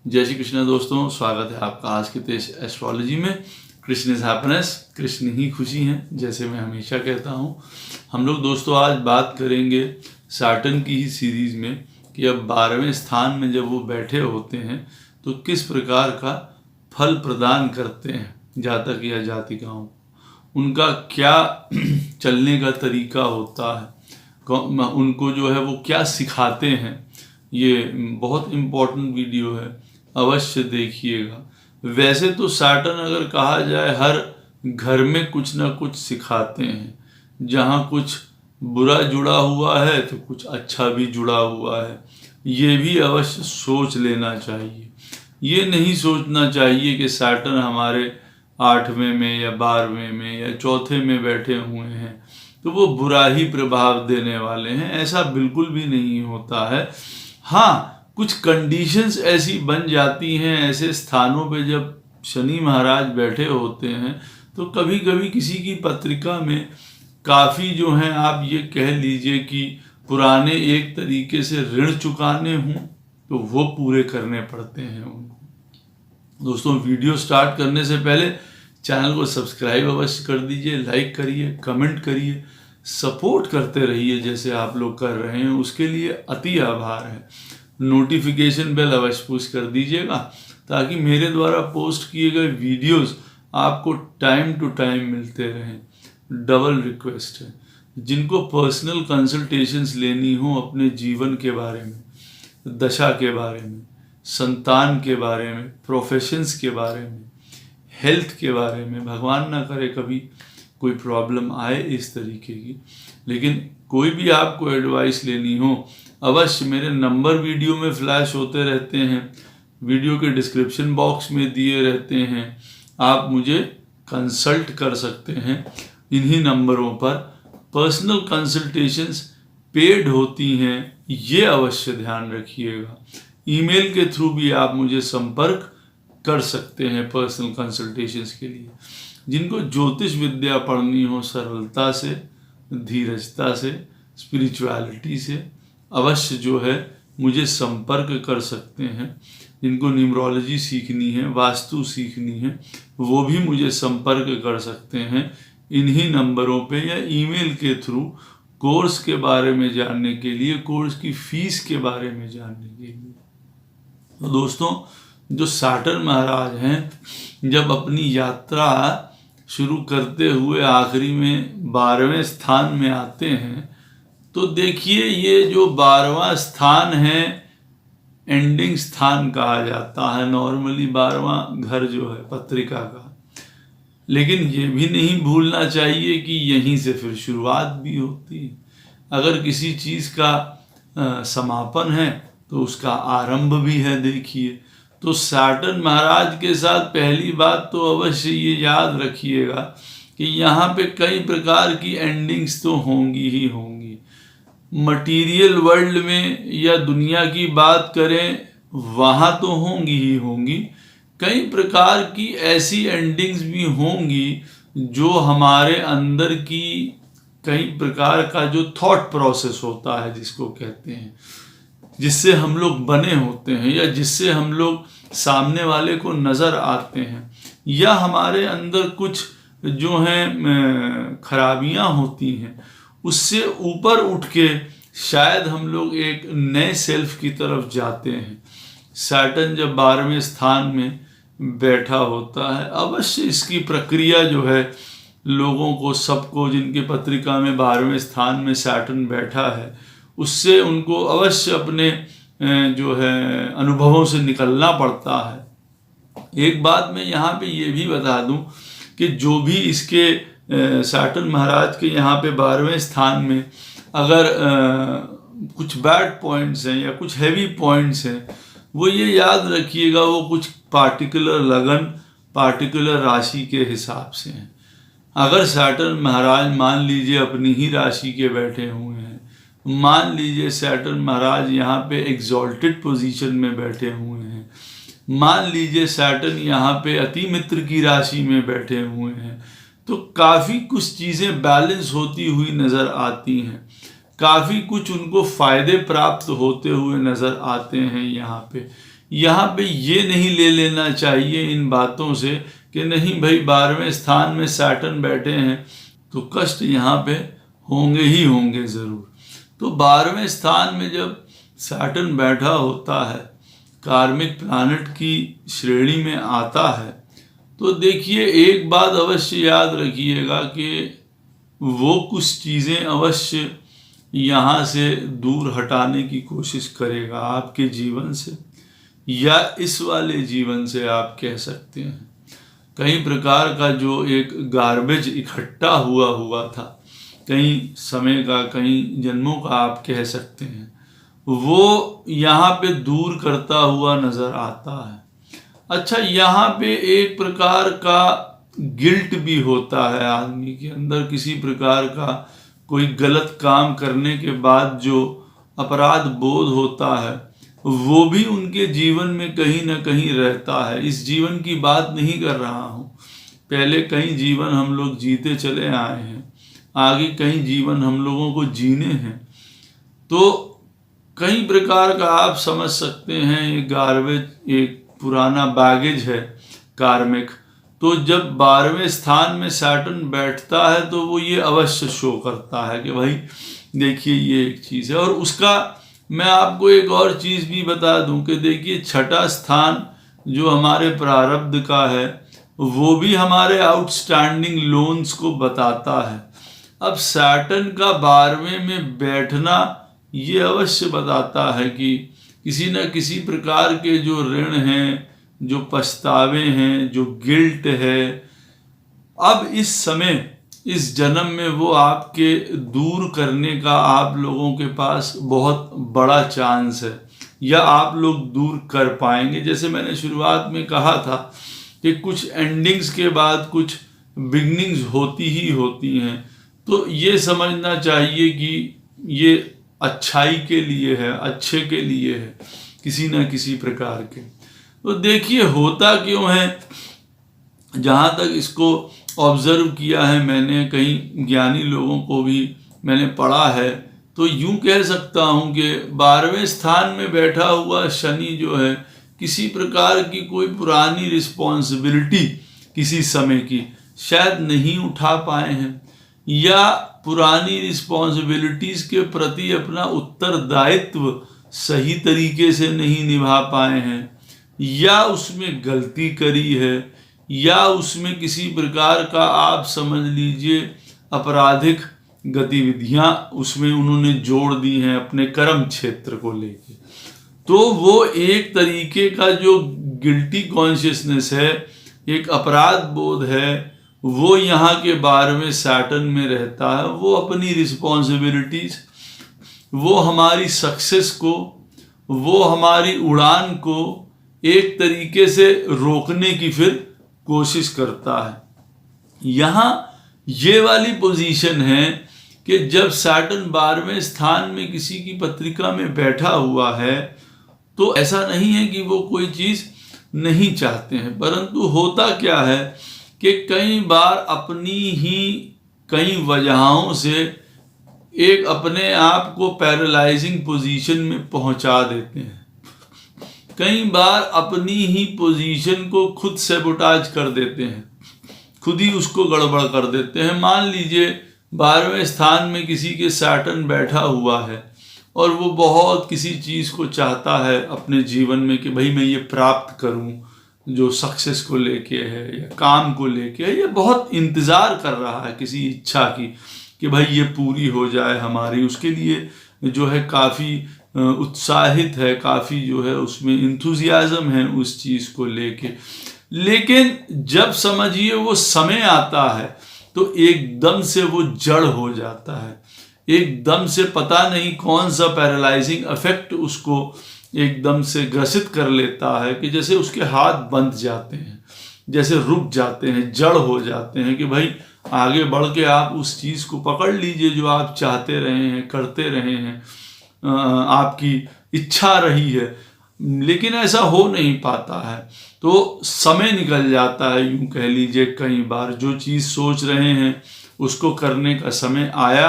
जय श्री कृष्ण दोस्तों, स्वागत है आपका आज के तेज एस्ट्रोलॉजी में। कृष्ण इज हैप्पीनेस, कृष्ण ही खुशी हैं, जैसे मैं हमेशा कहता हूँ। हम लोग दोस्तों आज बात करेंगे सैटर्न की ही सीरीज में कि अब 12वें स्थान में जब वो बैठे होते हैं तो किस प्रकार का फल प्रदान करते हैं जातक या जातिकाओं, उनका क्या चलने का तरीका होता है, उनको जो है वो क्या सिखाते हैं। ये बहुत इम्पोर्टेंट वीडियो है, अवश्य देखिएगा। वैसे तो सैटर्न अगर कहा जाए हर घर में कुछ ना कुछ सिखाते हैं, जहाँ कुछ बुरा जुड़ा हुआ है तो कुछ अच्छा भी जुड़ा हुआ है। ये भी अवश्य सोच लेना चाहिए। ये नहीं सोचना चाहिए कि सैटर्न हमारे 8वें में या 12वें में या चौथे में बैठे हुए हैं तो वो बुरा ही प्रभाव देने वाले हैं। ऐसा बिल्कुल भी नहीं होता है। हाँ, कुछ कंडीशंस ऐसी बन जाती हैं ऐसे स्थानों पे जब शनि महाराज बैठे होते हैं तो कभी कभी किसी की पत्रिका में काफ़ी जो है आप ये कह लीजिए कि पुराने एक तरीके से ऋण चुकाने हों तो वो पूरे करने पड़ते हैं उनको। दोस्तों, वीडियो स्टार्ट करने से पहले चैनल को सब्सक्राइब अवश्य कर दीजिए, लाइक करिए, कमेंट करिए, सपोर्ट करते रहिए जैसे आप लोग कर रहे हैं, उसके लिए अति आभार है। नोटिफिकेशन बेल अवश्य पुश कर दीजिएगा ताकि मेरे द्वारा पोस्ट किए गए वीडियोस आपको टाइम टू टाइम मिलते रहें। डबल रिक्वेस्ट है, जिनको पर्सनल कंसल्टेशंस लेनी हो अपने जीवन के बारे में, दशा के बारे में, संतान के बारे में, प्रोफेशंस के बारे में, हेल्थ के बारे में, भगवान ना करे कभी कोई प्रॉब्लम आए इस तरीके की, लेकिन कोई भी आपको एडवाइस लेनी हो अवश्य मेरे नंबर वीडियो में फ्लैश होते रहते हैं, वीडियो के डिस्क्रिप्शन बॉक्स में दिए रहते हैं। आप मुझे कंसल्ट कर सकते हैं इन्हीं नंबरों पर। पर्सनल कंसल्टेशंस पेड होती हैं, ये अवश्य ध्यान रखिएगा। ईमेल के थ्रू भी आप मुझे संपर्क कर सकते हैं पर्सनल कंसल्टेशंस के लिए। जिनको ज्योतिष विद्या पढ़नी हो सरलता से, धीरजता से, स्पिरिचुअलिटी से, अवश्य जो है मुझे संपर्क कर सकते हैं। जिनको न्यूमरोलॉजी सीखनी है, वास्तु सीखनी है, वो भी मुझे संपर्क कर सकते हैं इन्हीं नंबरों पे या ईमेल के थ्रू। कोर्स के बारे में जानने के लिए, कोर्स की फीस के बारे में जानने के लिए। तो दोस्तों, जो सैटर्न महाराज हैं जब अपनी यात्रा शुरू करते हुए आखिरी में 12वें स्थान में आते हैं तो देखिए ये जो 12वां स्थान है एंडिंग स्थान कहा जाता है। नॉर्मली 12वां घर जो है पत्रिका का, लेकिन ये भी नहीं भूलना चाहिए कि यहीं से फिर शुरुआत भी होती है। अगर किसी चीज़ का समापन है तो उसका आरंभ भी है। देखिए, तो सैटर्न महाराज के साथ पहली बात तो अवश्य ये याद रखिएगा कि यहाँ पे कई प्रकार की एंडिंग्स तो होंगी ही होंगी। मटीरियल वर्ल्ड में या दुनिया की बात करें वहाँ तो होंगी ही होंगी, कई प्रकार की ऐसी एंडिंग्स भी होंगी जो हमारे अंदर की कई प्रकार का जो थॉट प्रोसेस होता है, जिसको कहते हैं, जिससे हम लोग बने होते हैं या जिससे हम लोग सामने वाले को नज़र आते हैं, या हमारे अंदर कुछ जो हैं खराबियां होती हैं, उससे ऊपर उठ के शायद हम लोग एक नए सेल्फ की तरफ जाते हैं। सैटर्न जब 12वें स्थान में बैठा होता है, अवश्य इसकी प्रक्रिया जो है लोगों को, सबको जिनके पत्रिका में 12वें स्थान में सैटर्न बैठा है, उससे उनको अवश्य अपने जो है अनुभवों से निकलना पड़ता है। एक बात मैं यहाँ पे ये भी बता दूं कि जो भी इसके सैटर्न महाराज के यहाँ पे 12वें स्थान में अगर कुछ बैड पॉइंट्स हैं या कुछ हैवी पॉइंट्स हैं, वो ये याद रखिएगा वो कुछ पार्टिकुलर लगन, पार्टिकुलर राशि के हिसाब से हैं। अगर सैटर्न महाराज मान लीजिए अपनी ही राशि के बैठे हुए हैं, मान लीजिए सैटर्न महाराज यहाँ पे एग्जॉल्टेड पोजीशन में बैठे हुए हैं, मान लीजिए सैटर्न यहाँ पे अति मित्र की राशि में बैठे हुए हैं, तो काफ़ी कुछ चीज़ें बैलेंस होती हुई नज़र आती हैं। काफ़ी कुछ उनको फ़ायदे प्राप्त होते हुए नज़र आते हैं यहाँ पे। यहाँ पे ये नहीं ले लेना चाहिए इन बातों से कि नहीं भाई 12वें स्थान में सैटर्न बैठे हैं तो कष्ट यहाँ पे होंगे ही होंगे ज़रूर। तो 12वें स्थान में जब सैटर्न बैठा होता है, कार्मिक प्लैनेट की श्रेणी में आता है, तो देखिए एक बात अवश्य याद रखिएगा कि वो कुछ चीज़ें अवश्य यहाँ से दूर हटाने की कोशिश करेगा आपके जीवन से, या इस वाले जीवन से आप कह सकते हैं। कई प्रकार का जो एक गार्बेज इकट्ठा हुआ था, कई समय का, कई जन्मों का आप कह सकते हैं, वो यहाँ पे दूर करता हुआ नज़र आता है। अच्छा, यहाँ पे एक प्रकार का गिल्ट भी होता है आदमी के अंदर, किसी प्रकार का कोई गलत काम करने के बाद जो अपराध बोध होता है वो भी उनके जीवन में कहीं ना कहीं रहता है। इस जीवन की बात नहीं कर रहा हूँ, पहले कई जीवन हम लोग जीते चले आए हैं, आगे कई जीवन हम लोगों को जीने हैं। तो कई प्रकार का आप समझ सकते हैं ये गार्बेज, एक पुराना बैगेज है कार्मिक। तो जब 12वें स्थान में सैटर्न बैठता है तो वो ये अवश्य शो करता है कि भाई देखिए ये एक चीज़ है। और उसका मैं आपको एक और चीज़ भी बता दूं कि देखिए 6ठा स्थान जो हमारे प्रारब्ध का है वो भी हमारे आउटस्टैंडिंग लोन्स को बताता है। अब सैटर्न का 12वें में बैठना ये अवश्य बताता है कि किसी न किसी प्रकार के जो ऋण हैं, जो पछतावे हैं, जो गिल्ट है, अब इस समय इस जन्म में वो आपके दूर करने का आप लोगों के पास बहुत बड़ा चांस है, या आप लोग दूर कर पाएंगे। जैसे मैंने शुरुआत में कहा था कि कुछ एंडिंग्स के बाद कुछ बिगनिंग्स होती ही होती हैं, तो ये समझना चाहिए कि ये अच्छाई के लिए है, अच्छे के लिए है किसी न किसी प्रकार के। तो देखिए होता क्यों है, जहाँ तक इसको ऑब्जर्व किया है मैंने, कई ज्ञानी लोगों को भी मैंने पढ़ा है, तो यूं कह सकता हूँ कि 12वें स्थान में बैठा हुआ शनि जो है किसी प्रकार की कोई पुरानी रिस्पॉन्सिबिलिटी किसी समय की शायद नहीं उठा पाए हैं, या पुरानी रिस्पॉन्सिबिलिटीज़ के प्रति अपना उत्तरदायित्व सही तरीके से नहीं निभा पाए हैं, या उसमें गलती करी है, या उसमें किसी प्रकार का आप समझ लीजिए आपराधिक गतिविधियां उसमें उन्होंने जोड़ दी हैं अपने कर्म क्षेत्र को लेके। तो वो एक तरीके का जो गिल्टी कॉन्शियसनेस है, एक अपराध बोध है, वो यहाँ के 12वें सैटर्न में रहता है। वो अपनी रिस्पॉन्सिबिलिटीज, वो हमारी सक्सेस को, वो हमारी उड़ान को एक तरीके से रोकने की फिर कोशिश करता है। यहाँ ये वाली पोजीशन है कि जब सैटर्न 12वें स्थान में किसी की पत्रिका में बैठा हुआ है तो ऐसा नहीं है कि वो कोई चीज़ नहीं चाहते हैं, परंतु होता क्या है कि कई बार अपनी ही कई वजहों से एक अपने आप को पैरालाइजिंग पोजीशन में पहुंचा देते हैं। कई बार अपनी ही पोजीशन को खुद सैबोटाज कर देते हैं, खुद ही उसको गड़बड़ कर देते हैं। मान लीजिए 12वें स्थान में किसी के सैटर्न बैठा हुआ है और वो बहुत किसी चीज़ को चाहता है अपने जीवन में कि भाई मैं ये प्राप्त करूं, जो सक्सेस को लेके है या काम को लेके है, ये बहुत इंतज़ार कर रहा है किसी इच्छा की कि भाई ये पूरी हो जाए हमारी, उसके लिए जो है काफ़ी उत्साहित है, काफ़ी जो है उसमें इंथुजियाज्म है उस चीज़ को लेके। लेकिन जब समझिए वो समय आता है तो एकदम से वो जड़ हो जाता है, एकदम से पता नहीं कौन सा पैरालाइजिंग इफेक्ट उसको एकदम से ग्रसित कर लेता है कि जैसे उसके हाथ बंध जाते हैं, जैसे रुक जाते हैं, जड़ हो जाते हैं कि भाई आगे बढ़ के आप उस चीज़ को पकड़ लीजिए जो आप चाहते रहे हैं, करते रहे हैं, आपकी इच्छा रही है, लेकिन ऐसा हो नहीं पाता है। तो समय निकल जाता है, यूं कह लीजिए कई बार जो चीज़ सोच रहे हैं उसको करने का समय आया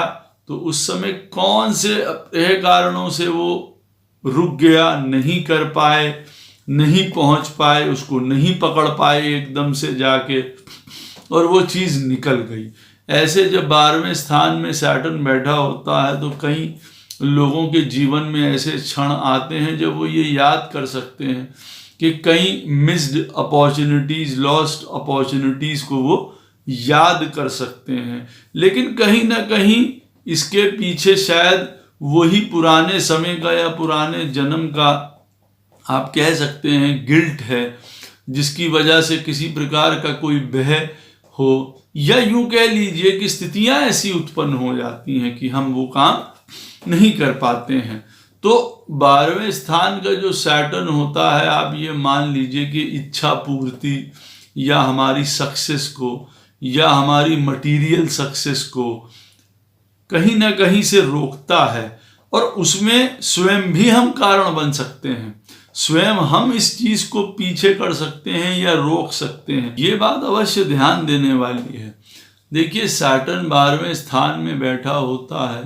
तो उस समय कौन से कारणों से वो रुक गया, नहीं कर पाए, नहीं पहुंच पाए, उसको नहीं पकड़ पाए एकदम से जाके, और वो चीज़ निकल गई। ऐसे जब 12वें स्थान में सैटर्न बैठा होता है तो कई लोगों के जीवन में ऐसे क्षण आते हैं जब वो ये याद कर सकते हैं कि कई मिस्ड अपॉर्चुनिटीज़, लॉस्ट अपॉर्चुनिटीज़ को वो याद कर सकते हैं। लेकिन कहीं ना कहीं इसके पीछे शायद वही पुराने समय का या पुराने जन्म का आप कह सकते हैं गिल्ट है, जिसकी वजह से किसी प्रकार का कोई भय हो, या यूं कह लीजिए कि स्थितियां ऐसी उत्पन्न हो जाती हैं कि हम वो काम नहीं कर पाते हैं। तो 12वें स्थान का जो सैटर्न होता है, आप ये मान लीजिए कि इच्छा पूर्ति या हमारी सक्सेस को या हमारी मटीरियल सक्सेस को कहीं ना कहीं से रोकता है, और उसमें स्वयं भी हम कारण बन सकते हैं। स्वयं हम इस चीज को पीछे कर सकते हैं या रोक सकते हैं। ये बात अवश्य ध्यान देने वाली है। देखिए, सैटर्न 12वें स्थान में बैठा होता है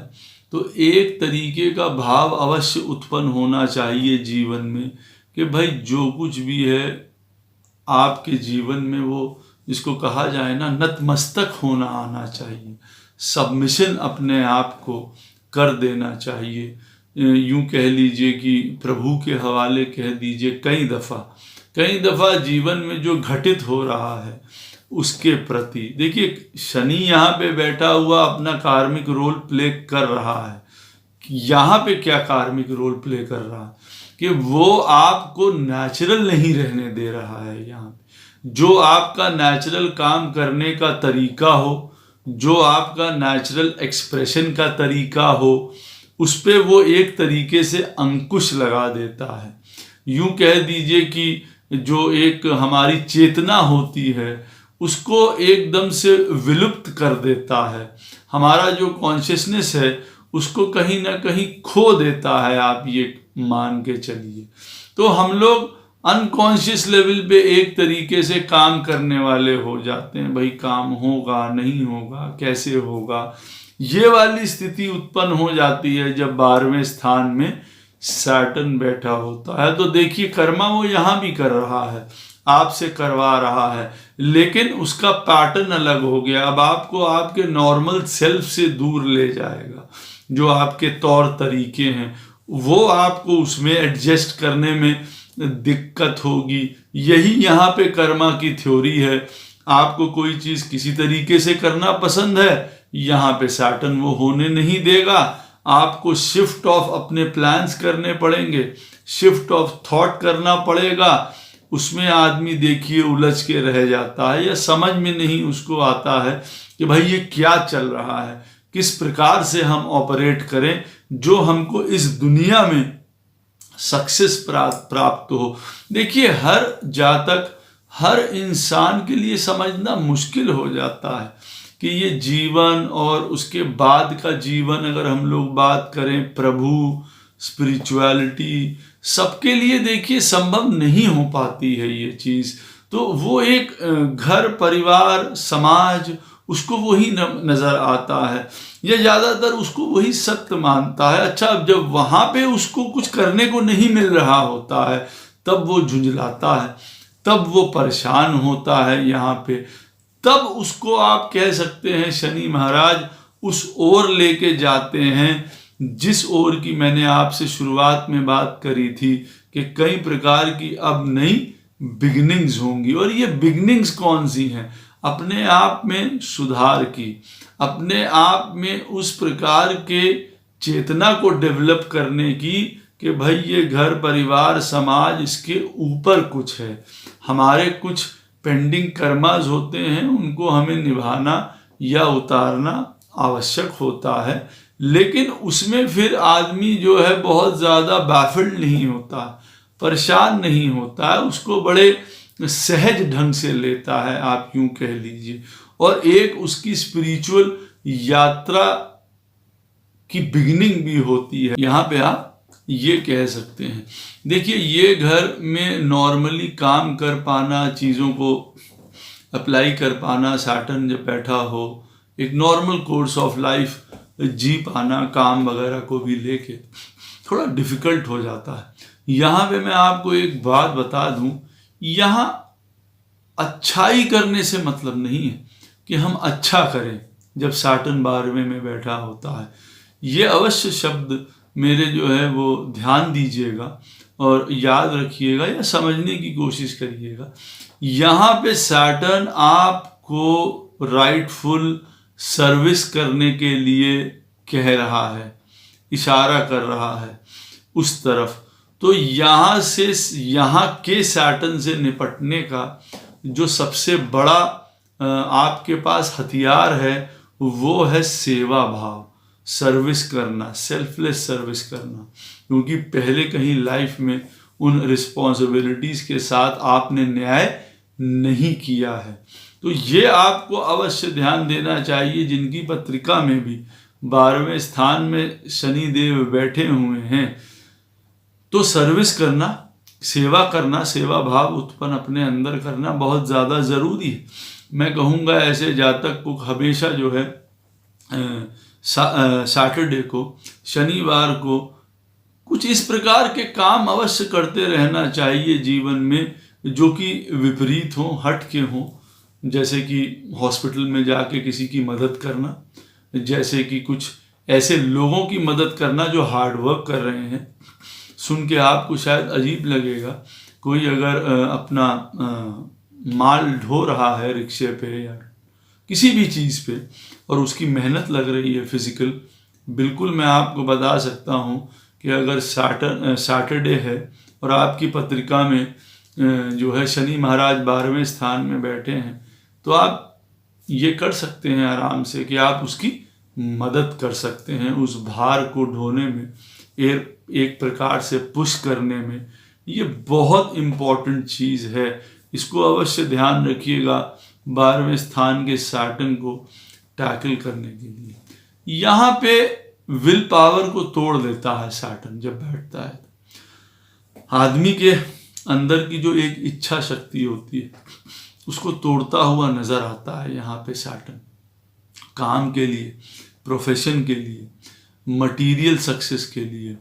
तो एक तरीके का भाव अवश्य उत्पन्न होना चाहिए जीवन में कि भाई जो कुछ भी है आपके जीवन में, वो जिसको कहा जाए ना, नतमस्तक होना आना चाहिए। सबमिशन अपने आप को कर देना चाहिए। यूं कह लीजिए कि प्रभु के हवाले कह दीजिए। कई दफ़ा जीवन में जो घटित हो रहा है उसके प्रति, देखिए शनि यहाँ पे बैठा हुआ अपना कार्मिक रोल प्ले कर रहा है। यहाँ पे क्या कार्मिक रोल प्ले कर रहा है कि वो आपको नेचुरल नहीं रहने दे रहा है। यहाँ पे जो आपका नेचुरल काम करने का तरीका हो, जो आपका नेचुरल एक्सप्रेशन का तरीका हो, उस पे वो एक तरीके से अंकुश लगा देता है। यूं कह दीजिए कि जो एक हमारी चेतना होती है उसको एकदम से विलुप्त कर देता है। हमारा जो कॉन्शियसनेस है उसको कहीं ना कहीं खो देता है, आप ये मान के चलिए। तो हम लोग अनकॉन्शियस लेवल पे एक तरीके से काम करने वाले हो जाते हैं। भाई काम होगा नहीं होगा, कैसे होगा, ये वाली स्थिति उत्पन्न हो जाती है जब 12वें स्थान में सैटर्न बैठा होता है। तो देखिए, कर्मा वो यहाँ भी कर रहा है, आपसे करवा रहा है, लेकिन उसका पैटर्न अलग हो गया। अब आपको आपके नॉर्मल सेल्फ से दूर ले जाएगा। जो आपके तौर तरीके हैं वो आपको उसमें एडजस्ट करने में दिक्कत होगी। यही यहाँ पे कर्मा की थ्योरी है। आपको कोई चीज किसी तरीके से करना पसंद है, यहाँ पे सैटर्न वो होने नहीं देगा। आपको शिफ्ट ऑफ अपने प्लान्स करने पड़ेंगे, शिफ्ट ऑफ थॉट करना पड़ेगा। उसमें आदमी देखिए उलझ के रह जाता है या समझ में नहीं उसको आता है कि भाई ये क्या चल रहा है, किस प्रकार से हम ऑपरेट करें जो हमको इस दुनिया में सक्सेस प्राप्त हो। देखिए, हर जातक, हर इंसान के लिए समझना मुश्किल हो जाता है कि ये जीवन और उसके बाद का जीवन, अगर हम लोग बात करें प्रभु, स्पिरिचुअलिटी, सबके लिए देखिए संभव नहीं हो पाती है ये चीज़। तो वो एक घर, परिवार, समाज, उसको वही नज़र आता है या ज़्यादातर उसको वही सत्य मानता है। अच्छा, अब जब वहाँ पे उसको कुछ करने को नहीं मिल रहा होता है तब वो झुंझलाता है, तब वो परेशान होता है। यहाँ पे तब उसको आप कह सकते हैं शनि महाराज उस ओर लेके जाते हैं जिस ओर की मैंने आपसे शुरुआत में बात करी थी कि कई प्रकार की अब नई बिगिनिंग्स होंगी। और ये बिगिनिंग्स कौन सी हैं? अपने आप में सुधार की, अपने आप में उस प्रकार के चेतना को डेवलप करने की कि भाई ये घर, परिवार, समाज, इसके ऊपर कुछ है। हमारे कुछ पेंडिंग कर्मास होते हैं, उनको हमें निभाना या उतारना आवश्यक होता है। लेकिन उसमें फिर आदमी जो है बहुत ज़्यादा बैफल्ड नहीं होता, परेशान नहीं होता है, उसको बड़े सहज ढंग से लेता है, आप यूं कह लीजिए। और एक उसकी स्पिरिचुअल यात्रा की बिगिनिंग भी होती है, यहाँ पे आप ये कह सकते हैं। देखिए, ये घर में नॉर्मली काम कर पाना, चीज़ों को अप्लाई कर पाना, सैटर्न जब बैठा हो, एक नॉर्मल कोर्स ऑफ लाइफ जी पाना, काम वगैरह को भी लेके थोड़ा डिफिकल्ट हो जाता है। यहाँ पे मैं आपको एक बात बता दूं, यहाँ अच्छाई करने से मतलब नहीं है कि हम अच्छा करें जब सैटर्न 12वें में बैठा होता है। ये अवश्य शब्द मेरे जो है वो ध्यान दीजिएगा और याद रखिएगा या समझने की कोशिश करिएगा। यहाँ पे सैटर्न आपको राइटफुल सर्विस करने के लिए कह रहा है, इशारा कर रहा है उस तरफ। तो यहाँ से, यहाँ के सैटर्न से निपटने का जो सबसे बड़ा आपके पास हथियार है वो है सेवा भाव, सर्विस करना, सेल्फलेस सर्विस करना। क्योंकि पहले कहीं लाइफ में उन रिस्पॉन्सिबिलिटीज के साथ आपने न्याय नहीं किया है। तो ये आपको अवश्य ध्यान देना चाहिए। जिनकी पत्रिका में भी 12वें स्थान में शनि देव बैठे हुए हैं, तो सर्विस करना, सेवा करना, सेवा भाव उत्पन्न अपने अंदर करना बहुत ज़्यादा ज़रूरी है। मैं कहूँगा ऐसे जातक को हमेशा जो है सैटरडे को, शनिवार को कुछ इस प्रकार के काम अवश्य करते रहना चाहिए जीवन में जो कि विपरीत हों, हट के हों। जैसे कि हॉस्पिटल में जाके किसी की मदद करना, जैसे कि कुछ ऐसे लोगों की मदद करना जो हार्ड वर्क कर रहे हैं। सुन के आपको शायद अजीब लगेगा, कोई अगर अपना माल ढो रहा है रिक्शे पे या किसी भी चीज़ पे और उसकी मेहनत लग रही है फिजिकल, बिल्कुल मैं आपको बता सकता हूँ कि अगर सैटरडे है और आपकी पत्रिका में जो है शनि महाराज 12वें स्थान में बैठे हैं, तो आप ये कर सकते हैं आराम से कि आप उसकी मदद कर सकते हैं उस भार को ढोने में, एक प्रकार से पुश करने में। ये बहुत इम्पॉर्टेंट चीज़ है, इसको अवश्य ध्यान रखिएगा 12वें स्थान के सैटर्न को टैकल करने के लिए। यहाँ पे विल पावर को तोड़ देता है सैटर्न जब बैठता है। आदमी के अंदर की जो एक इच्छा शक्ति होती है उसको तोड़ता हुआ नजर आता है यहाँ पे सैटर्न। काम के लिए, प्रोफेशन के लिए, मटेरियल सक्सेस के लिए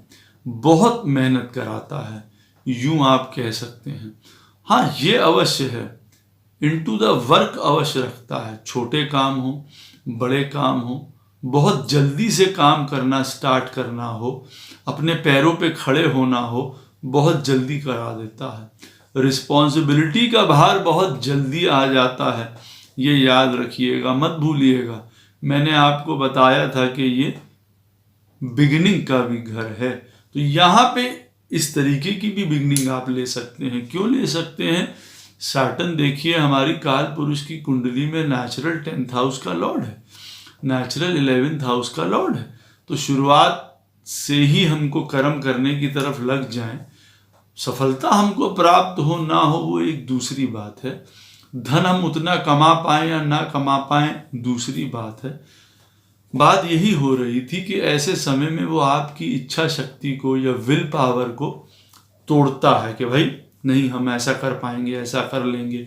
बहुत मेहनत कराता है, यूं आप कह सकते हैं। हाँ, ये अवश्य है, इनटू द वर्क अवश्य रखता है। छोटे काम हो, बड़े काम हो, बहुत जल्दी से काम करना स्टार्ट करना हो, अपने पैरों पे खड़े होना हो, बहुत जल्दी करा देता है। रिस्पॉन्सिबिलिटी का भार बहुत जल्दी आ जाता है, ये याद रखिएगा, मत भूलिएगा। मैंने आपको बताया था कि ये बिगिनिंग का भी घर है, तो यहाँ पे इस तरीके की भी बिगिनिंग आप ले सकते हैं। क्यों ले सकते हैं? सैटर्न देखिए हमारी काल पुरुष की कुंडली में नेचुरल 10th हाउस का लॉर्ड है, नेचुरल 11th हाउस का लॉर्ड है। तो शुरुआत से ही हमको कर्म करने की तरफ लग जाएं, सफलता हमको प्राप्त हो ना हो वो एक दूसरी बात है, धन हम उतना कमा पाएं या ना कमा पाएं दूसरी बात है। बात यही हो रही थी कि ऐसे समय में वो आपकी इच्छा शक्ति को या विल पावर को तोड़ता है कि भाई नहीं, हम ऐसा कर पाएंगे, ऐसा कर लेंगे,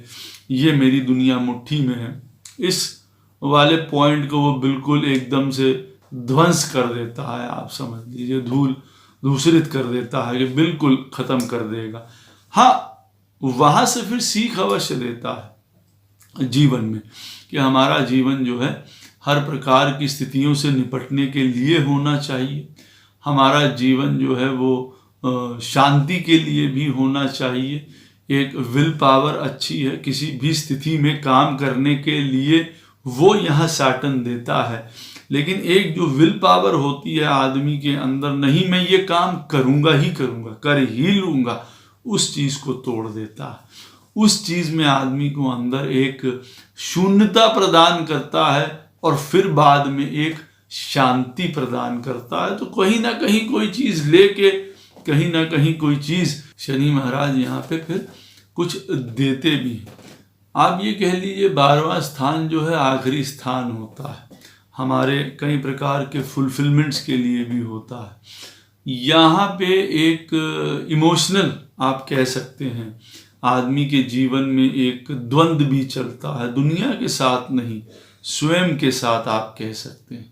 ये मेरी दुनिया मुट्ठी में है। इस वाले पॉइंट को वो बिल्कुल एकदम से ध्वंस कर देता है, आप समझ लीजिए धूसरित कर देता है कि बिल्कुल खत्म कर देगा। हाँ, वहां से फिर सीख अवश्य देता है जीवन में कि हमारा जीवन जो है हर प्रकार की स्थितियों से निपटने के लिए होना चाहिए। हमारा जीवन जो है वो शांति के लिए भी होना चाहिए। एक विल पावर अच्छी है किसी भी स्थिति में काम करने के लिए, वो यहाँ सैटर्न देता है। लेकिन एक जो विल पावर होती है आदमी के अंदर, नहीं मैं ये काम करूँगा ही करूँगा, कर ही लूँगा, उस चीज़ को तोड़ देता है। उस चीज़ में आदमी को अंदर एक शून्यता प्रदान करता है और फिर बाद में एक शांति प्रदान करता है। तो कहीं ना कहीं कोई चीज़ लेके, कहीं ना कहीं कोई चीज़ शनि महाराज यहाँ पे फिर कुछ देते भी हैं। आप ये कह लीजिए 12वां स्थान जो है आखिरी स्थान होता है, हमारे कई प्रकार के फुलफिलमेंट्स के लिए भी होता है। यहाँ पे एक इमोशनल आप कह सकते हैं, आदमी के जीवन में एक द्वंद्व भी चलता है, दुनिया के साथ नहीं, स्वयं के साथ आप कह सकते हैं।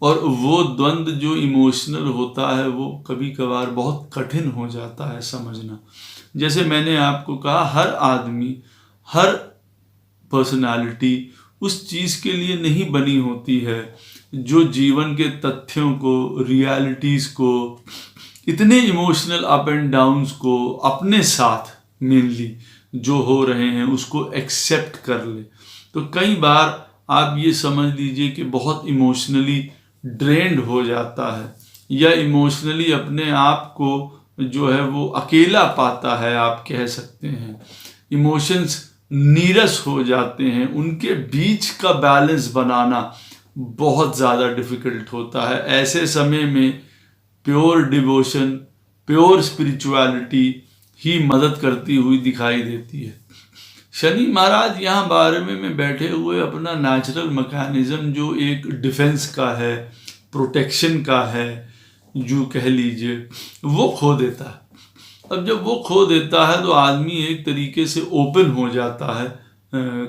और वो द्वंद्व जो इमोशनल होता है वो कभी कभार बहुत कठिन हो जाता है समझना। जैसे मैंने आपको कहा, हर आदमी, हर पर्सनालिटी उस चीज़ के लिए नहीं बनी होती है जो जीवन के तथ्यों को, रियलिटीज़ को, इतने इमोशनल अप एंड डाउन्स को अपने साथ मेनली जो हो रहे हैं उसको एक्सेप्ट कर ले। तो कई बार आप ये समझ लीजिए कि बहुत इमोशनली ड्रेन्ड हो जाता है या इमोशनली अपने आप को जो है वो अकेला पाता है, आप कह सकते हैं। इमोशंस नीरस हो जाते हैं, उनके बीच का बैलेंस बनाना बहुत ज़्यादा डिफ़िकल्ट होता है। ऐसे समय में pure devotion, pure spirituality he मदद करती हुई दिखाई देती है। शनि महाराज यहाँ 12वें में बैठे हुए अपना नेचुरल मैकेनिज्म जो एक डिफेंस का है, प्रोटेक्शन का है, जो कह लीजिए, वो खो देता है। अब जब वो खो देता है तो आदमी एक तरीके से ओपन हो जाता है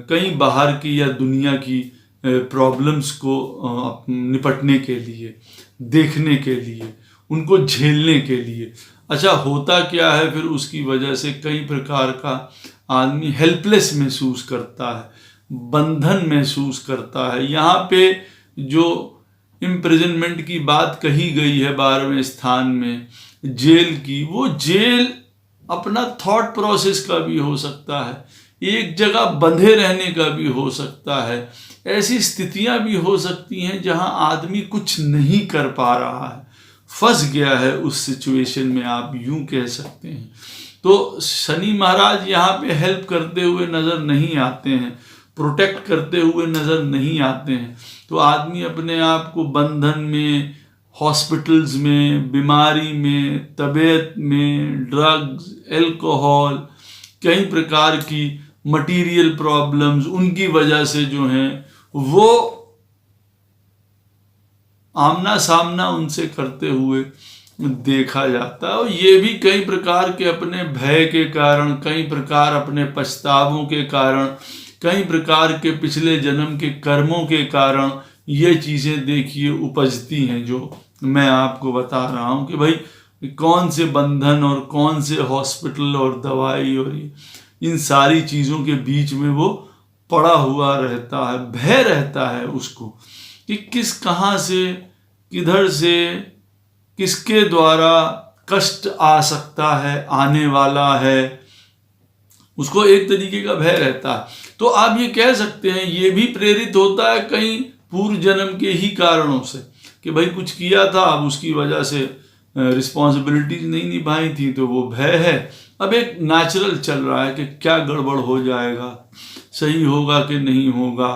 कई बाहर की या दुनिया की प्रॉब्लम्स को निपटने के लिए, देखने के लिए, उनको झेलने के लिए। अच्छा, होता क्या है फिर उसकी वजह से कई प्रकार का आदमी हेल्पलेस महसूस करता है, बंधन महसूस करता है। यहाँ पे जो इम्प्रिजनमेंट की बात कही गई है 12वें स्थान में, जेल की, वो जेल अपना थॉट प्रोसेस का भी हो सकता है, एक जगह बंधे रहने का भी हो सकता है। ऐसी स्थितियां भी हो सकती हैं जहां आदमी कुछ नहीं कर पा रहा है, फंस गया है उस सिचुएशन में, आप यूं कह सकते हैं। तो शनि महाराज यहाँ पे हेल्प करते हुए नजर नहीं आते हैं, प्रोटेक्ट करते हुए नजर नहीं आते हैं। तो आदमी अपने आप को बंधन में, हॉस्पिटल्स में, बीमारी में, तबीयत में, ड्रग्स, अल्कोहल, कई प्रकार की मटेरियल प्रॉब्लम्स, उनकी वजह से जो हैं वो आमना सामना उनसे करते हुए देखा जाता है। और ये भी कई प्रकार के अपने भय के कारण, कई प्रकार अपने पछतावों के कारण, कई प्रकार के पिछले जन्म के कर्मों के कारण ये चीज़ें देखिए उपजती हैं, जो मैं आपको बता रहा हूँ कि भाई कौन से बंधन और कौन से हॉस्पिटल और दवाई और इन सारी चीज़ों के बीच में वो पड़ा हुआ रहता है। भय रहता है उसको कि किस, कहाँ से, किधर से, किसके द्वारा कष्ट आ सकता है, आने वाला है, उसको एक तरीके का भय रहता है। तो आप ये कह सकते हैं ये भी प्रेरित होता है कई पूर्व जन्म के ही कारणों से कि भाई कुछ किया था, अब उसकी वजह से रिस्पॉन्सिबिलिटीज नहीं निभाई थी, तो वो भय है। अब एक नेचुरल चल रहा है कि क्या गड़बड़ हो जाएगा, सही होगा कि नहीं होगा,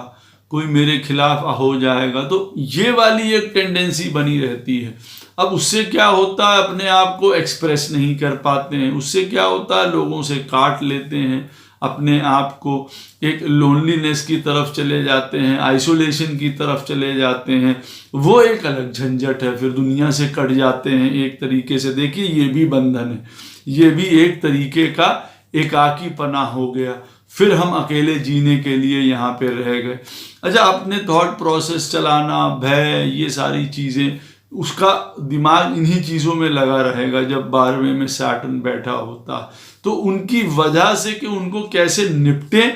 कोई मेरे खिलाफ हो जाएगा, तो ये वाली एक टेंडेंसी बनी रहती है। अब उससे क्या होता है, अपने आप को एक्सप्रेस नहीं कर पाते हैं, उससे क्या होता है, लोगों से काट लेते हैं, अपने आप को एक लोनलीनेस की तरफ चले जाते हैं, आइसोलेशन की तरफ चले जाते हैं। वो एक अलग झंझट है, फिर दुनिया से कट जाते हैं एक तरीके से। देखिए ये भी बंधन है, ये भी एक तरीके का एकाकीपना हो गया, फिर हम अकेले जीने के लिए यहाँ पे रह गए। अच्छा, अपने थॉट प्रोसेस चलाना, भय, ये सारी चीज़ें, उसका दिमाग इन्हीं चीज़ों में लगा रहेगा जब 12वें में सैटर्न बैठा होता। तो उनकी वजह से कि उनको कैसे निपटे,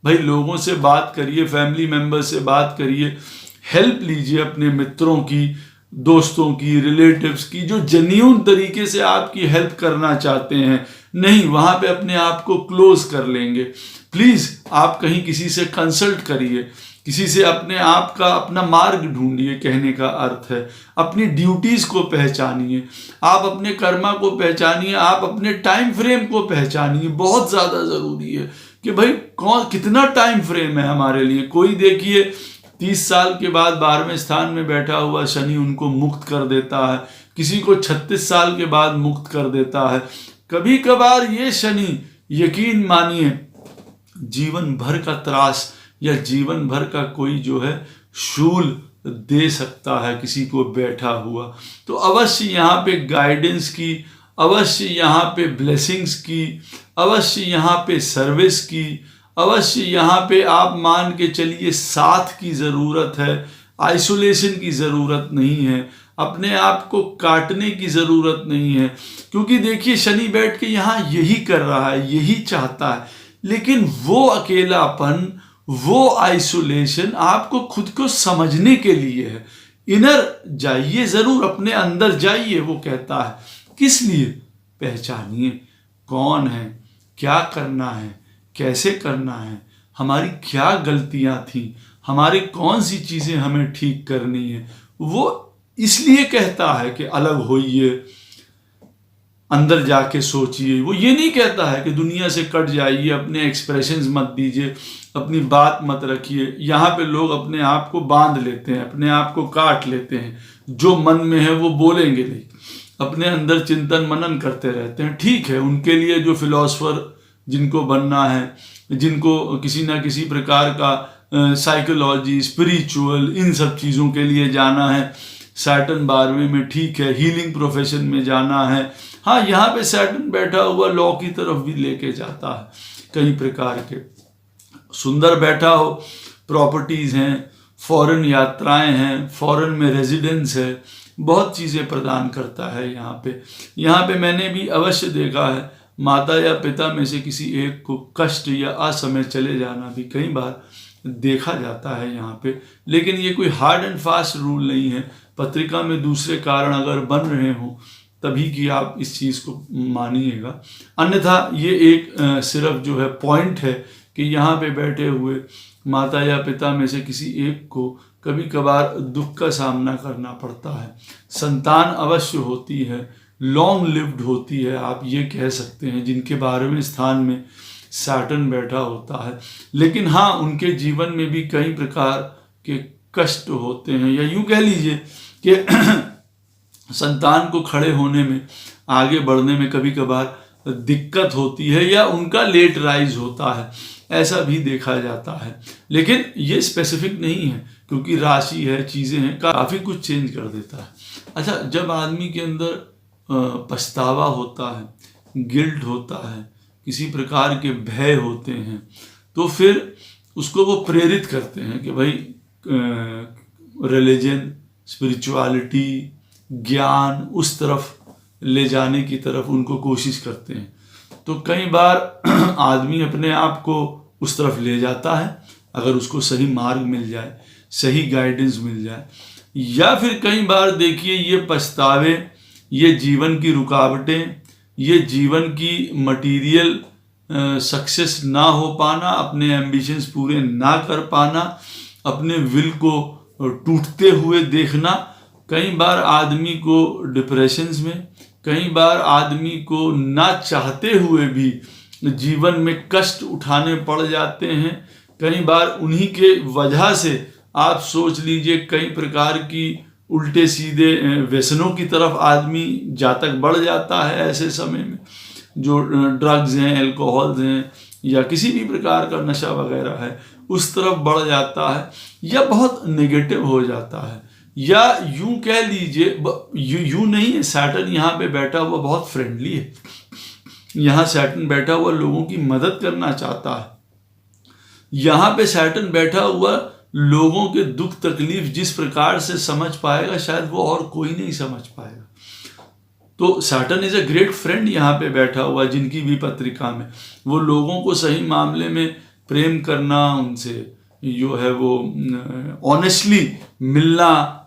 भाई लोगों से बात करिए, फैमिली मेम्बर से बात करिए, हेल्प लीजिए अपने मित्रों की, दोस्तों की, रिलेटिव्स की, जो जेन्युइन तरीके से आपकी हेल्प करना चाहते हैं। नहीं, वहाँ पे अपने आप को क्लोज कर लेंगे। प्लीज़ आप कहीं किसी से कंसल्ट करिए, किसी से अपने आप का अपना मार्ग ढूंढिए, कहने का अर्थ है। अपनी ड्यूटीज़ को पहचानिए, आप अपने कर्मा को पहचानिए, आप अपने टाइम फ्रेम को पहचानिए। बहुत ज़्यादा ज़रूरी है कि भाई कौन, कितना टाइम फ्रेम है हमारे लिए। कोई देखिए 30 साल के बाद 12वें स्थान में बैठा हुआ शनि उनको मुक्त कर देता है, किसी को 36 साल के बाद मुक्त कर देता है। कभी कभार ये शनि, यकीन मानिए, जीवन भर का त्रास या जीवन भर का कोई जो है शूल दे सकता है किसी को बैठा हुआ। तो अवश्य यहाँ पे गाइडेंस की, अवश्य यहाँ पे ब्लेसिंग्स की, अवश्य यहाँ पे सर्विस की, अवश्य यहाँ पे आप मान के चलिए साथ की ज़रूरत है, आइसोलेशन की ज़रूरत नहीं है, अपने आप को काटने की ज़रूरत नहीं है। क्योंकि देखिए शनि बैठ के यहाँ यही कर रहा है, यही चाहता है, लेकिन वो अकेलापन, वो आइसोलेशन आपको खुद को समझने के लिए है। इनर जाइए, ज़रूर अपने अंदर जाइए, वो कहता है। किस लिए? पहचानिए कौन है, क्या करना है, कैसे करना है, हमारी क्या गलतियां थी, हमारी कौन सी चीज़ें हमें ठीक करनी है। वो इसलिए कहता है कि अलग होइए, अंदर जाके सोचिए। वो ये नहीं कहता है कि दुनिया से कट जाइए, अपने एक्सप्रेशंस मत दीजिए, अपनी बात मत रखिए। यहाँ पे लोग अपने आप को बांध लेते हैं, अपने आप को काट लेते हैं, जो मन में है वो बोलेंगे नहीं, अपने अंदर चिंतन मनन करते रहते हैं। ठीक है, उनके लिए जो फिलोसफर जिनको बनना है, जिनको किसी ना किसी प्रकार का साइकोलॉजी, स्पिरिचुअल, इन सब चीज़ों के लिए जाना है, सैटर्न 12वें में, ठीक है, हीलिंग प्रोफेशन में जाना है। हाँ, यहाँ पे सैटर्न बैठा हुआ लॉ की तरफ भी लेके जाता है कई प्रकार के। सुंदर बैठा हो, प्रॉपर्टीज़ हैं, फॉरेन यात्राएं हैं, फॉरेन में रेजिडेंस है, बहुत चीज़ें प्रदान करता है यहाँ पे। यहाँ पे मैंने भी अवश्य देखा है, माता या पिता में से किसी एक को कष्ट या असमय चले जाना भी कई बार देखा जाता है यहाँ पे। लेकिन ये कोई हार्ड एंड फास्ट रूल नहीं है। पत्रिका में दूसरे कारण अगर बन रहे हों तभी कि आप इस चीज़ को मानिएगा, अन्यथा ये एक सिर्फ जो है पॉइंट है कि यहाँ पे बैठे हुए माता या पिता में से किसी एक को कभी कभार दुख का सामना करना पड़ता है। संतान अवश्य होती है, लॉन्ग लिव्ड होती है, आप ये कह सकते हैं, जिनके 12वें स्थान में सैटर्न बैठा होता है। लेकिन हाँ, उनके जीवन में भी कई प्रकार के कष्ट होते हैं, या यूँ कह लीजिए कि संतान को खड़े होने में, आगे बढ़ने में कभी कभार दिक्कत होती है, या उनका लेट राइज होता है, ऐसा भी देखा जाता है। लेकिन ये स्पेसिफिक नहीं है, क्योंकि राशि है, चीज़ें हैं, काफ़ी कुछ चेंज कर देता है। अच्छा, जब आदमी के अंदर पछतावा होता है, गिल्ट होता है, किसी प्रकार के भय होते हैं, तो फिर उसको वो प्रेरित करते हैं कि भाई रिलीजन, स्पिरिचुअलिटी, ज्ञान, उस तरफ ले जाने की तरफ उनको कोशिश करते हैं। तो कई बार आदमी अपने आप को उस तरफ ले जाता है, अगर उसको सही मार्ग मिल जाए, सही गाइडेंस मिल जाए। या फिर कई बार देखिए, ये पछतावे, ये जीवन की रुकावटें, ये जीवन की मटीरियल सक्सेस ना हो पाना, अपने एम्बिशंस पूरे ना कर पाना, अपने विल को टूटते हुए देखना, कई बार आदमी को डिप्रेशंस में, कई बार आदमी को ना चाहते हुए भी जीवन में कष्ट उठाने पड़ जाते हैं। कई बार उन्हीं के वजह से आप सोच लीजिए कई प्रकार की उल्टे सीधे व्यसनों की तरफ आदमी जातक बढ़ जाता है। ऐसे समय में जो ड्रग्स हैं, एल्कोहल्स हैं, या किसी भी प्रकार का नशा वगैरह है, उस तरफ बढ़ जाता है, या बहुत नेगेटिव हो जाता है। या यूं कह लीजिए, यूं नहीं है, सैटर्न यहाँ पे बैठा हुआ बहुत फ्रेंडली है। यहाँ सैटर्न बैठा हुआ लोगों की मदद करना चाहता है। यहाँ पे सैटर्न बैठा हुआ लोगों के दुख तकलीफ जिस प्रकार से समझ पाएगा, शायद वो और कोई नहीं समझ पाएगा। तो Saturn is a great friend यहाँ पे बैठा हुआ, जिनकी भी पत्रिका में वो लोगों को सही मामले में प्रेम करना, उनसे जो है वो ऑनेस्टली मिलना,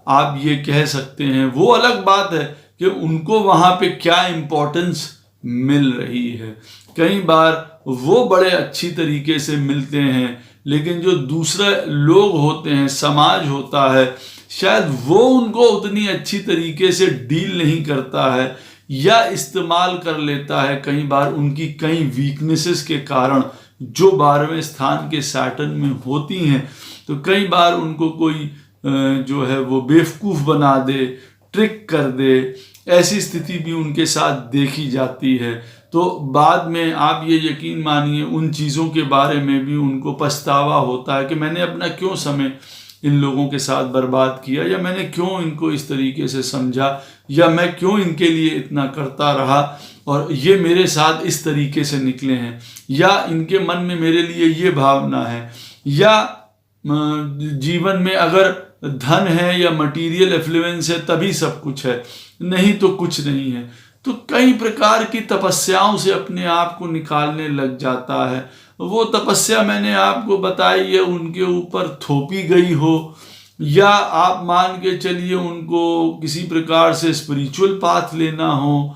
आप ये कह सकते हैं। वो अलग बात है कि उनको वहाँ पे क्या इम्पोर्टेंस मिल रही है। कई बार वो बड़े अच्छी तरीके से मिलते हैं, लेकिन जो दूसरे लोग होते हैं, समाज होता है, शायद वो उनको उतनी अच्छी तरीके से डील नहीं करता है, या इस्तेमाल कर लेता है कई बार उनकी कई वीकनेसेस के कारण, जो 12वें स्थान के सैटर्न में होती हैं। तो कई बार उनको कोई जो है वो बेवकूफ़ बना दे, ट्रिक कर दे, ऐसी स्थिति भी उनके साथ देखी जाती है। तो बाद में आप ये यकीन मानिए, उन चीज़ों के बारे में भी उनको पछतावा होता है कि मैंने अपना क्यों समय इन लोगों के साथ बर्बाद किया, या मैंने क्यों इनको इस तरीके से समझा, या मैं क्यों इनके लिए इतना करता रहा और ये मेरे साथ इस तरीके से निकले हैं, या इनके मन में मेरे लिए ये भावना है। या जीवन में अगर धन है या मटीरियल एफ्लुएंस है तभी सब कुछ है, नहीं तो कुछ नहीं है। तो कई प्रकार की तपस्याओं से अपने आप को निकालने लग जाता है। वो तपस्या मैंने आपको बताई है, उनके ऊपर थोपी गई हो, या आप मान के चलिए उनको किसी प्रकार से स्पिरिचुअल पाथ लेना हो।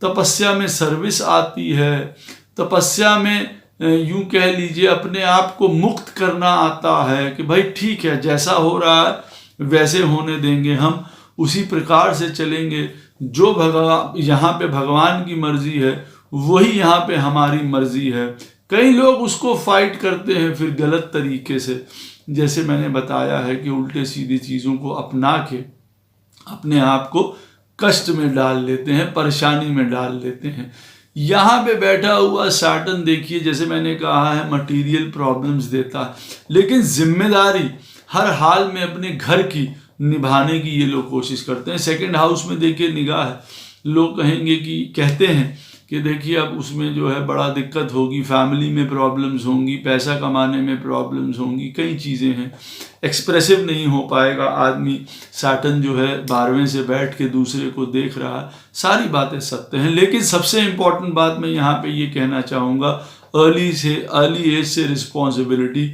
तपस्या में सर्विस आती है, तपस्या में यूं कह लीजिए अपने आप को मुक्त करना आता है कि भाई ठीक है, जैसा हो रहा है वैसे होने देंगे, हम उसी प्रकार से चलेंगे। जो भगवान यहाँ पे भगवान की मर्जी है वही यहाँ पे हमारी मर्जी है। कई लोग उसको फाइट करते हैं फिर गलत तरीके से, जैसे मैंने बताया है कि उल्टे सीधी चीज़ों को अपना के अपने आप को कष्ट में डाल लेते हैं, परेशानी में डाल लेते हैं। यहाँ पे बैठा हुआ सैटर्न देखिए, जैसे मैंने कहा है मटेरियल प्रॉब्लम्स देता है, लेकिन जिम्मेदारी हर हाल में अपने घर की निभाने की ये लोग कोशिश करते हैं। सेकंड हाउस में देखिए निगाह है, लोग कहेंगे कि कहते हैं कि देखिए अब उसमें जो है बड़ा दिक्कत होगी, फैमिली में प्रॉब्लम्स होंगी, पैसा कमाने में प्रॉब्लम्स होंगी, कई चीज़ें हैं, एक्सप्रेसिव नहीं हो पाएगा आदमी। सैटर्न जो है 12वें से बैठ के दूसरे को देख रहा है, सारी बातें सत्य हैं। लेकिन सबसे इम्पॉर्टेंट बात मैं यहाँ पे ये कहना चाहूँगा, अर्ली एज से रिस्पॉन्सिबिलिटी,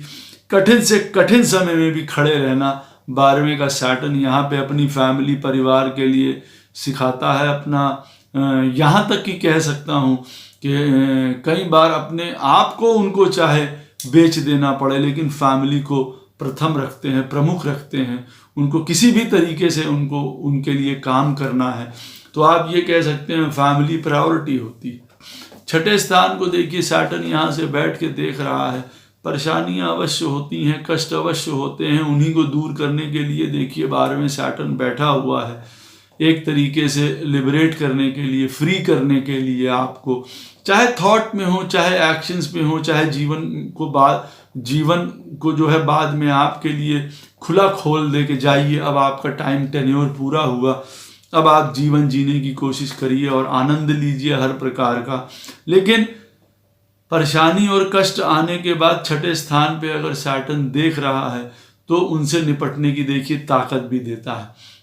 कठिन से कठिन समय में भी खड़े रहना 12वें का सैटर्न यहाँ पे अपनी फैमिली परिवार के लिए सिखाता है। अपना यहाँ तक कि कह सकता हूँ कि कई बार अपने आप को उनको चाहे बेच देना पड़े, लेकिन फैमिली को प्रथम रखते हैं, प्रमुख रखते हैं, उनको किसी भी तरीके से उनको उनके लिए काम करना है। तो आप ये कह सकते हैं फैमिली प्रायोरिटी होती है। छठे स्थान को देखिए, सैटर्न यहाँ से बैठ के देख रहा है। परेशानियां अवश्य होती हैं, कष्ट अवश्य होते हैं, उन्हीं को दूर करने के लिए देखिए 12वें सैटर्न बैठा हुआ है, एक तरीके से लिबरेट करने के लिए, फ्री करने के लिए आपको, चाहे थॉट में हो, चाहे एक्शंस में हो, चाहे जीवन को जो है बाद में आपके लिए खुला खोल दे के जाइए। अब आपका टाइम टेन्योर पूरा हुआ, अब आप जीवन जीने की कोशिश करिए और आनंद लीजिए हर प्रकार का। लेकिन परेशानी और कष्ट आने के बाद छठे स्थान पे अगर सैटर्न देख रहा है तो उनसे निपटने की देखिए ताकत भी देता है।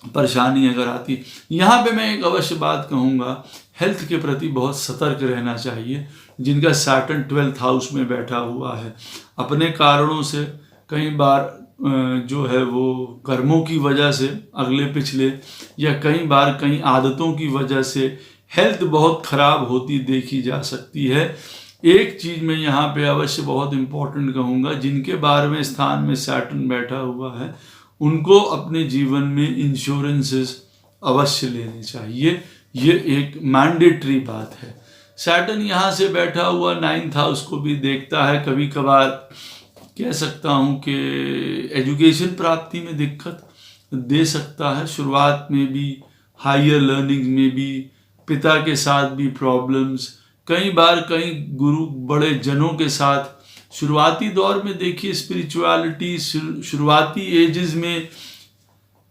परेशानी अगर आती, यहाँ पे मैं एक अवश्य बात कहूँगा, हेल्थ के प्रति बहुत सतर्क रहना चाहिए। जिनका सैटर्न 12th हाउस में बैठा हुआ है, अपने कारणों से कई बार जो है वो कर्मों की वजह से अगले पिछले, या कई बार कई आदतों की वजह से हेल्थ बहुत खराब होती देखी जा सकती है। एक चीज़ मैं यहाँ पे अवश्य बहुत इम्पोर्टेंट कहूँगा, जिनके 12वें स्थान में सैटर्न बैठा हुआ है उनको अपने जीवन में इंश्योरेंसेस अवश्य लेने चाहिए। ये एक मैंडेटरी बात है। सैटर्न यहाँ से बैठा हुआ 9th हाउस को भी देखता है। कभी कभार कह सकता हूँ कि एजुकेशन प्राप्ति में दिक्कत दे सकता है, शुरुआत में भी, हायर लर्निंग में भी, पिता के साथ भी प्रॉब्लम्स, कई बार कई गुरु बड़े जनों के साथ। शुरुआती दौर में देखिए स्पिरिचुअलिटी शुरुआती एजेस में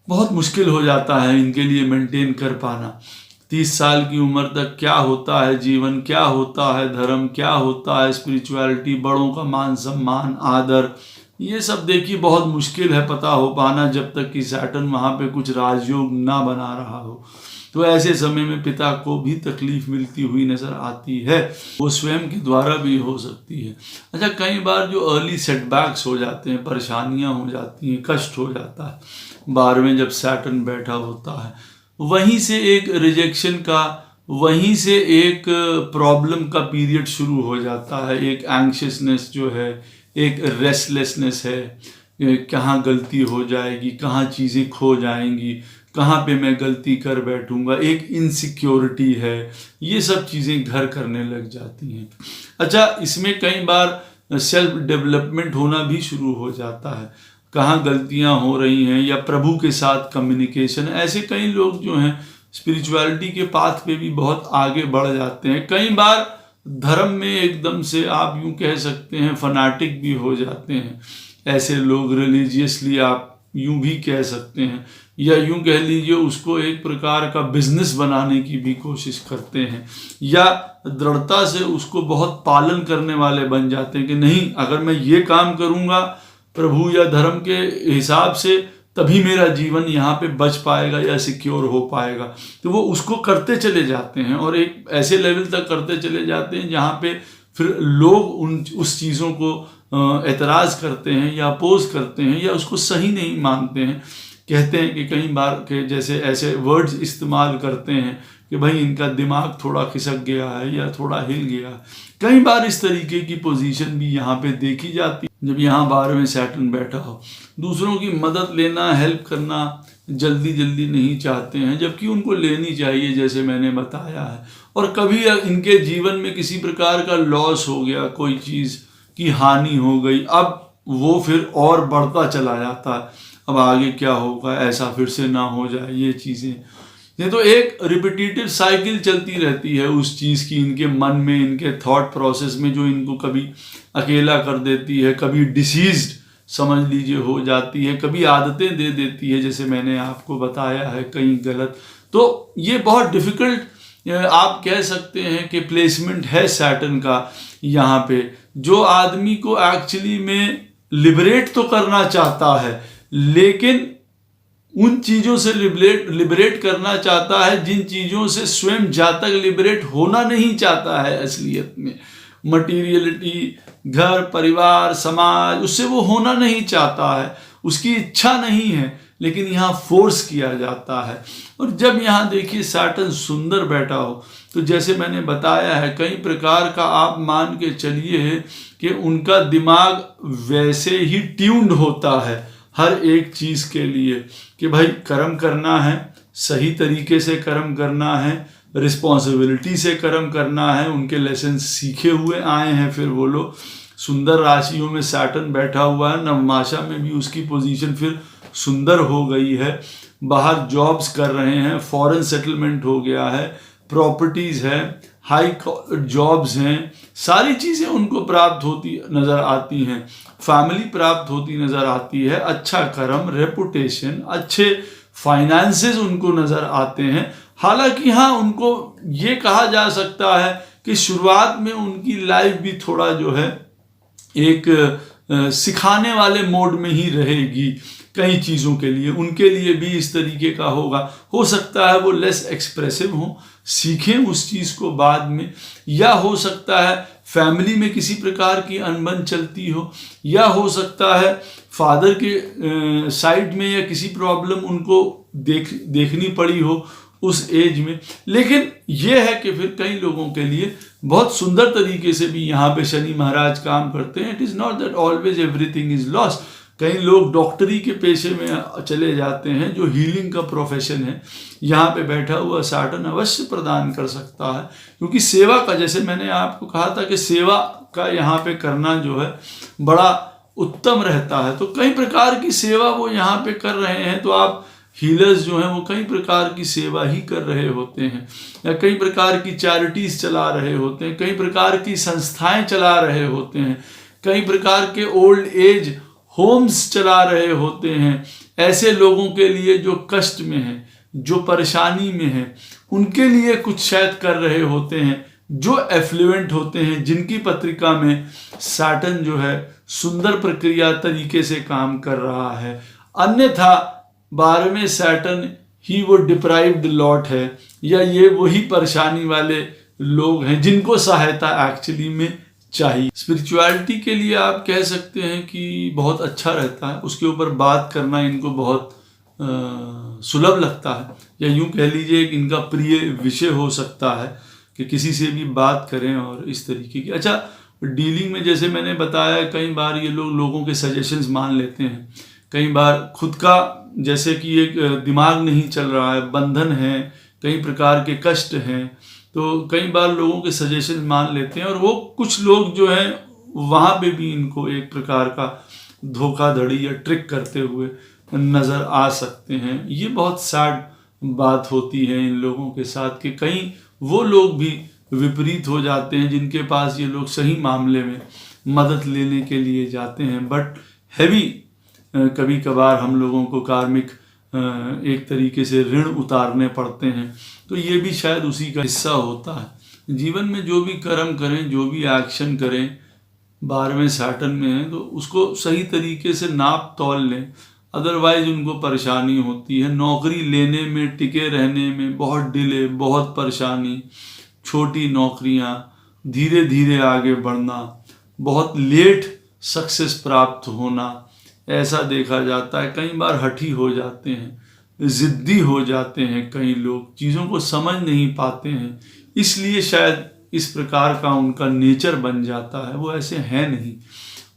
बहुत मुश्किल हो जाता है इनके लिए मेंटेन कर पाना। 30 साल की उम्र तक क्या होता है जीवन, क्या होता है धर्म, क्या होता है स्पिरिचुअलिटी, बड़ों का मान सम्मान आदर, ये सब देखिए बहुत मुश्किल है पता हो पाना जब तक कि सैटर्न वहाँ पे कुछ राजयोग ना बना रहा हो। तो ऐसे समय में पिता को भी तकलीफ मिलती हुई नजर आती है, वो स्वयं के द्वारा भी हो सकती है। अच्छा, कई बार जो अर्ली सेटबैक्स हो जाते हैं, परेशानियां हो जाती हैं, कष्ट हो जाता है 12वें जब सैटर्न बैठा होता है, वहीं से एक रिजेक्शन का, वहीं से एक प्रॉब्लम का पीरियड शुरू हो जाता है। एक एंग्शियसनेस जो है, एक रेस्टलेसनेस है, कहाँ गलती हो जाएगी, कहाँ चीज़ें खो जाएंगी, कहाँ पे मैं गलती कर बैठूंगा, एक इनसिक्योरिटी है, ये सब चीज़ें घर करने लग जाती हैं। अच्छा, इसमें कई बार सेल्फ डेवलपमेंट होना भी शुरू हो जाता है, कहाँ गलतियाँ हो रही हैं, या प्रभु के साथ कम्युनिकेशन। ऐसे कई लोग जो हैं स्पिरिचुअलिटी के पाथ पे भी बहुत आगे बढ़ जाते हैं। कई बार धर्म में एकदम से आप यूँ कह सकते हैं फनाटिक भी हो जाते हैं। ऐसे लोग रिलीजियसली आप यूँ भी कह सकते हैं, या यूँ कह लीजिए उसको एक प्रकार का बिजनेस बनाने की भी कोशिश करते हैं, या दृढ़ता से उसको बहुत पालन करने वाले बन जाते हैं कि नहीं, अगर मैं ये काम करूँगा प्रभु या धर्म के हिसाब से तभी मेरा जीवन यहाँ पे बच पाएगा या सिक्योर हो पाएगा। तो वो उसको करते चले जाते हैं और एक ऐसे लेवल तक करते चले जाते हैं जहाँ पे फिर लोग उस चीज़ों को एतराज़ करते हैं या अपोज करते हैं या उसको सही नहीं मानते हैं। कहते हैं कि कई बार के जैसे ऐसे वर्ड्स इस्तेमाल करते हैं कि भाई इनका दिमाग थोड़ा खिसक गया है या थोड़ा हिल गया है। कई बार इस तरीके की पोजीशन भी यहाँ पे देखी जाती है जब यहाँ 12वें सैटर्न बैठा हो। दूसरों की मदद लेना, हेल्प करना जल्दी जल्दी नहीं चाहते हैं, जबकि उनको लेनी चाहिए जैसे मैंने बताया है। और कभी इनके जीवन में किसी प्रकार का लॉस हो गया, कोई चीज़ की हानि हो गई, अब वो फिर और बढ़ता चला जाता है। अब आगे क्या होगा, ऐसा फिर से ना हो जाए, ये चीज़ें, ये तो एक रिपीटेटिव साइकिल चलती रहती है उस चीज़ की इनके मन में, इनके थॉट प्रोसेस में, जो इनको कभी अकेला कर देती है, कभी डिसीज्ड समझ लीजिए हो जाती है, कभी आदतें दे देती है जैसे मैंने आपको बताया है कहीं गलत। तो ये बहुत डिफ़िकल्ट आप कह सकते हैं कि प्लेसमेंट है सैटर्न का यहाँ पे, जो आदमी को एक्चुअली में लिबरेट तो करना चाहता है, लेकिन उन चीज़ों से लिबरेट करना चाहता है जिन चीज़ों से स्वयं जातक लिबरेट होना नहीं चाहता है असलियत में। मटीरियलिटी, घर, परिवार, समाज, उससे वो होना नहीं चाहता है, उसकी इच्छा नहीं है, लेकिन यहाँ फोर्स किया जाता है। और जब यहाँ देखिए सैटर्न सुंदर बैठा हो तो जैसे मैंने बताया है कई प्रकार का आप मान के चलिए कि उनका दिमाग वैसे ही ट्यून्ड होता है हर एक चीज़ के लिए कि भाई कर्म करना है, सही तरीके से कर्म करना है, रिस्पॉन्सिबिलिटी से कर्म करना है। उनके लेसन सीखे हुए आए हैं। फिर वो लोग सुंदर राशियों में सैटर्न बैठा हुआ है, नवमाशा में भी उसकी पोजीशन फिर सुंदर हो गई है, बाहर जॉब्स कर रहे हैं, फॉरेन सेटलमेंट हो गया है, प्रॉपर्टीज़ है, हाई जॉब्स हैं, सारी चीज़ें उनको प्राप्त होती नज़र आती हैं, फैमिली प्राप्त होती नज़र आती है, अच्छा कर्म, रेपुटेशन, अच्छे फाइनेंसेस उनको नज़र आते हैं। हालांकि हाँ, उनको ये कहा जा सकता है कि शुरुआत में उनकी लाइफ भी थोड़ा जो है एक सिखाने वाले मोड में ही रहेगी कई चीज़ों के लिए, उनके लिए भी इस तरीके का होगा। हो सकता है वो लेस एक्सप्रेसिव हो, सीखें उस चीज़ को बाद में, या हो सकता है फैमिली में किसी प्रकार की अनबन चलती हो, या हो सकता है फादर के साइड में या किसी प्रॉब्लम उनको देखनी पड़ी हो उस एज में। लेकिन यह है कि फिर कई लोगों के लिए बहुत सुंदर तरीके से भी यहाँ पे शनि महाराज काम करते हैं। It is not that always everything is lost. कई लोग डॉक्टरी के पेशे में चले जाते हैं, जो हीलिंग का प्रोफेशन है, यहाँ पे बैठा हुआ सैटर्न अवश्य प्रदान कर सकता है, क्योंकि सेवा का, जैसे मैंने आपको कहा था कि सेवा का यहाँ पे करना जो है बड़ा उत्तम रहता है। तो कई प्रकार की सेवा वो यहाँ पे कर रहे हैं। तो आप हीलर्स जो हैं वो कई प्रकार की सेवा ही कर रहे होते हैं, या कई प्रकार की चैरिटीज़ चला रहे होते हैं, कई प्रकार की संस्थाएं चला रहे होते हैं, कई प्रकार के ओल्ड एज होम्स चला रहे होते हैं, ऐसे लोगों के लिए जो कष्ट में हैं, जो परेशानी में हैं, उनके लिए कुछ शायद कर रहे होते हैं, जो एफ्लुएंट होते हैं, जिनकी पत्रिका में सैटर्न जो है सुंदर प्रक्रिया तरीके से काम कर रहा है। अन्यथा 12वें सैटर्न ही वो डिप्राइव्ड लॉट है, या ये वही परेशानी वाले लोग हैं जिनको सहायता एक्चुअली में चाहिए। स्पिरिचुअलिटी के लिए आप कह सकते हैं कि बहुत अच्छा रहता है, उसके ऊपर बात करना इनको बहुत सुलभ लगता है, या यूं कह लीजिए कि इनका प्रिय विषय हो सकता है कि किसी से भी बात करें और इस तरीके की। अच्छा, डीलिंग में जैसे मैंने बताया कई बार ये लोग लोगों के सजेशंस मान लेते हैं, कई बार खुद का जैसे कि एक दिमाग नहीं चल रहा है, बंधन है, कई प्रकार के कष्ट हैं, तो कई बार लोगों के सजेशन मान लेते हैं, और वो कुछ लोग जो हैं वहाँ पे भी इनको एक प्रकार का धोखाधड़ी या ट्रिक करते हुए नज़र आ सकते हैं। ये बहुत सैड बात होती है इन लोगों के साथ कि कई वो लोग भी विपरीत हो जाते हैं जिनके पास ये लोग सही मामले में मदद लेने के लिए जाते हैं, बट हैवी कभी कभार हम लोगों को कार्मिक एक तरीके से ऋण उतारने पड़ते हैं। तो ये भी शायद उसी का हिस्सा होता है। जीवन में जो भी कर्म करें, जो भी एक्शन करें, 12वें सैटर्न में है तो उसको सही तरीके से नाप तौल लें, अदरवाइज उनको परेशानी होती है। नौकरी लेने में, टिके रहने में बहुत डिले, बहुत परेशानी, छोटी नौकरियां, धीरे धीरे आगे बढ़ना, बहुत लेट सक्सेस प्राप्त होना, ऐसा देखा जाता है। कई बार हठी हो जाते हैं, ज़िद्दी हो जाते हैं, कई लोग चीज़ों को समझ नहीं पाते हैं, इसलिए शायद इस प्रकार का उनका नेचर बन जाता है। वो ऐसे हैं नहीं,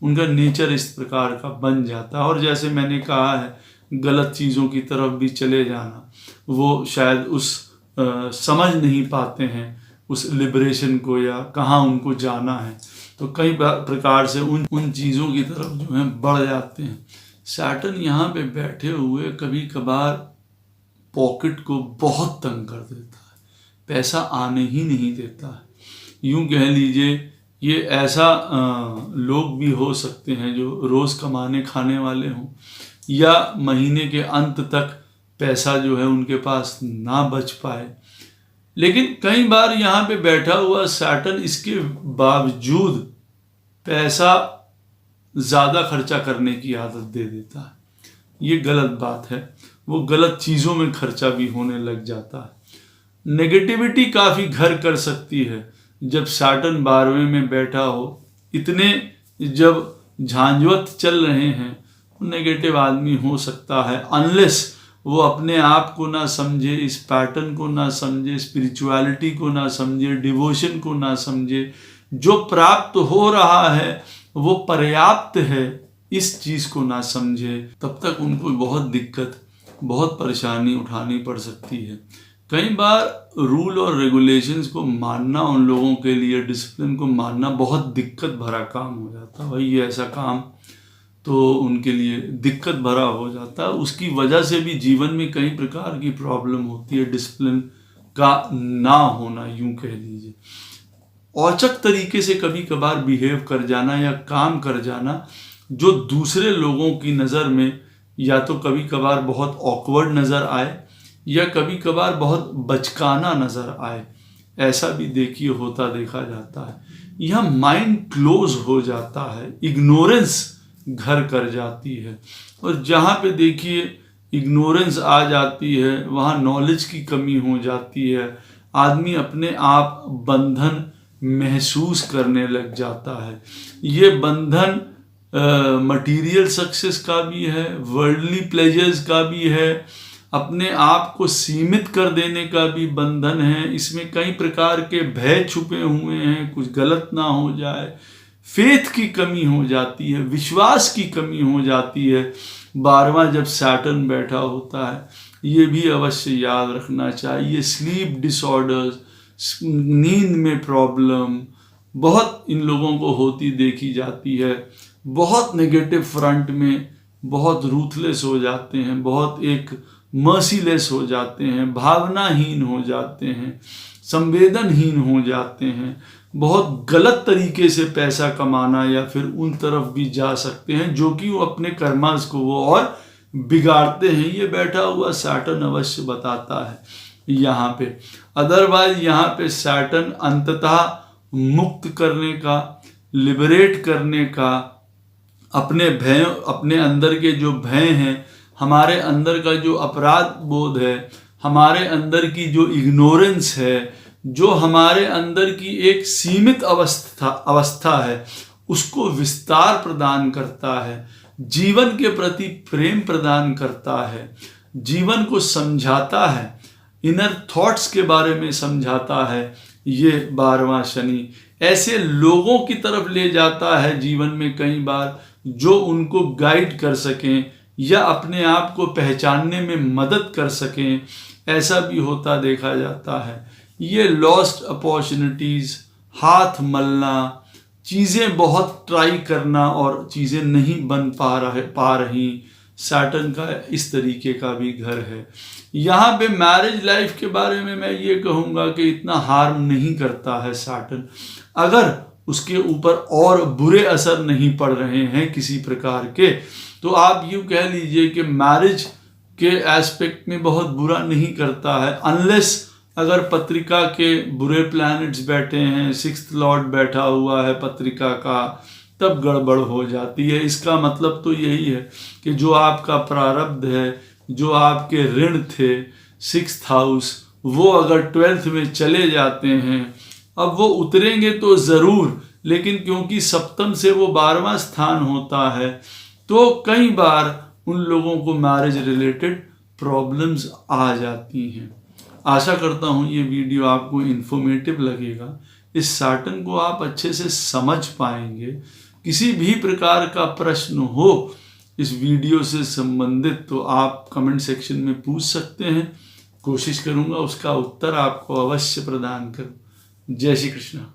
उनका नेचर इस प्रकार का बन जाता है। और जैसे मैंने कहा है, गलत चीज़ों की तरफ भी चले जाना, वो शायद उस समझ नहीं पाते हैं उस लिबरेशन को, या कहाँ उनको जाना है, तो कई प्रकार से उन चीज़ों की तरफ जो है बढ़ जाते हैं। सैटर्न यहाँ पे बैठे हुए कभी कभार पॉकेट को बहुत तंग कर देता है, पैसा आने ही नहीं देता है। यूँ कह लीजिए ये ऐसा लोग भी हो सकते हैं जो रोज़ कमाने खाने वाले हों, या महीने के अंत तक पैसा जो है उनके पास ना बच पाए, लेकिन कई बार यहाँ पे बैठा हुआ सैटर्न इसके बावजूद पैसा ज़्यादा खर्चा करने की आदत दे देता है। ये गलत बात है, वो गलत चीज़ों में खर्चा भी होने लग जाता है। नेगेटिविटी काफ़ी घर कर सकती है जब सैटर्न 12वें में बैठा हो। इतने जब झांझवत चल रहे हैं, नेगेटिव आदमी हो सकता है, अनलेस वो अपने आप को ना समझे, इस पैटर्न को ना समझे, स्पिरिचुअलिटी को ना समझे, डिवोशन को ना समझे, जो प्राप्त हो रहा है वो पर्याप्त है, इस चीज़ को ना समझे, तब तक उनको बहुत दिक्कत, बहुत परेशानी उठानी पड़ सकती है। कई बार रूल और रेगुलेशंस को मानना उन लोगों के लिए, डिसिप्लिन को मानना बहुत दिक्कत भरा काम हो जाता है। भाई ऐसा काम तो उनके लिए दिक्कत भरा हो जाता है। उसकी वजह से भी जीवन में कई प्रकार की प्रॉब्लम होती है, डिसिप्लिन का ना होना, यूं कह लीजिए। औचक तरीके से कभी कभार बिहेव कर जाना या काम कर जाना, जो दूसरे लोगों की नज़र में या तो कभी कभार बहुत ऑकवर्ड नज़र आए, या कभी कभार बहुत बचकाना नज़र आए, ऐसा भी देखिए होता देखा जाता है। यह माइंड क्लोज हो जाता है, इग्नोरेंस घर कर जाती है, और जहाँ पे देखिए इग्नोरेंस आ जाती है वहाँ नॉलेज की कमी हो जाती है। आदमी अपने आप बंधन महसूस करने लग जाता है। ये बंधन मटेरियल सक्सेस का भी है, वर्ल्डली प्लेजर्स का भी है, अपने आप को सीमित कर देने का भी बंधन है। इसमें कई प्रकार के भय छुपे हुए हैं, कुछ गलत ना हो जाए, फेथ की कमी हो जाती है, विश्वास की कमी हो जाती है 12वां जब सैटर्न बैठा होता है। ये भी अवश्य याद रखना चाहिए। स्लीप डिसऑर्डर्स, नींद में प्रॉब्लम बहुत इन लोगों को होती देखी जाती है। बहुत नेगेटिव फ्रंट में बहुत रूथलेस हो जाते हैं, बहुत एक मर्सीलेस हो जाते हैं, भावनाहीन हो जाते हैं, संवेदनहीन हो जाते हैं। बहुत गलत तरीके से पैसा कमाना या फिर उन तरफ भी जा सकते हैं, जो कि वो अपने कर्मास को वो और बिगाड़ते हैं। ये बैठा हुआ सैटर्न अवश्य बताता है यहाँ पे। अदरवाइज यहाँ पे सैटर्न अंततः मुक्त करने का, लिबरेट करने का, अपने भय, अपने अंदर के जो भय हैं, हमारे अंदर का जो अपराध बोध है, हमारे अंदर की जो इग्नोरेंस है, जो हमारे अंदर की एक सीमित अवस्था है, उसको विस्तार प्रदान करता है, जीवन के प्रति प्रेम प्रदान करता है, जीवन को समझाता है, इनर थॉट्स के बारे में समझाता है। ये 12वां शनि ऐसे लोगों की तरफ ले जाता है जीवन में कई बार, जो उनको गाइड कर सकें या अपने आप को पहचानने में मदद कर सकें, ऐसा भी होता देखा जाता है। ये लॉस्ट अपॉर्चुनिटीज़, हाथ मलना, चीज़ें बहुत ट्राई करना और चीज़ें नहीं बन पा रही, सैटर्न का इस तरीके का भी घर है। यहाँ पे मैरिज लाइफ के बारे में मैं ये कहूँगा कि इतना हार्म नहीं करता है सैटर्न, अगर उसके ऊपर और बुरे असर नहीं पड़ रहे हैं किसी प्रकार के। तो आप यूँ कह लीजिए कि मैरिज के एस्पेक्ट में बहुत बुरा नहीं करता है, अनलेस अगर पत्रिका के बुरे प्लैनेट्स बैठे हैं, 6th लॉर्ड बैठा हुआ है पत्रिका का, तब गड़बड़ हो जाती है। इसका मतलब तो यही है कि जो आपका प्रारब्ध है, जो आपके ऋण थे 6th हाउस, वो अगर 12th में चले जाते हैं, अब वो उतरेंगे तो ज़रूर, लेकिन क्योंकि सप्तम से वो 12वां स्थान होता है, तो कई बार उन लोगों को मैरिज रिलेटेड प्रॉब्लम्स आ जाती हैं। आशा करता हूँ ये वीडियो आपको इन्फॉर्मेटिव लगेगा, इस सैटर्न को आप अच्छे से समझ पाएंगे। किसी भी प्रकार का प्रश्न हो इस वीडियो से संबंधित तो आप कमेंट सेक्शन में पूछ सकते हैं, कोशिश करूँगा उसका उत्तर आपको अवश्य प्रदान करूँ। जय श्री कृष्ण।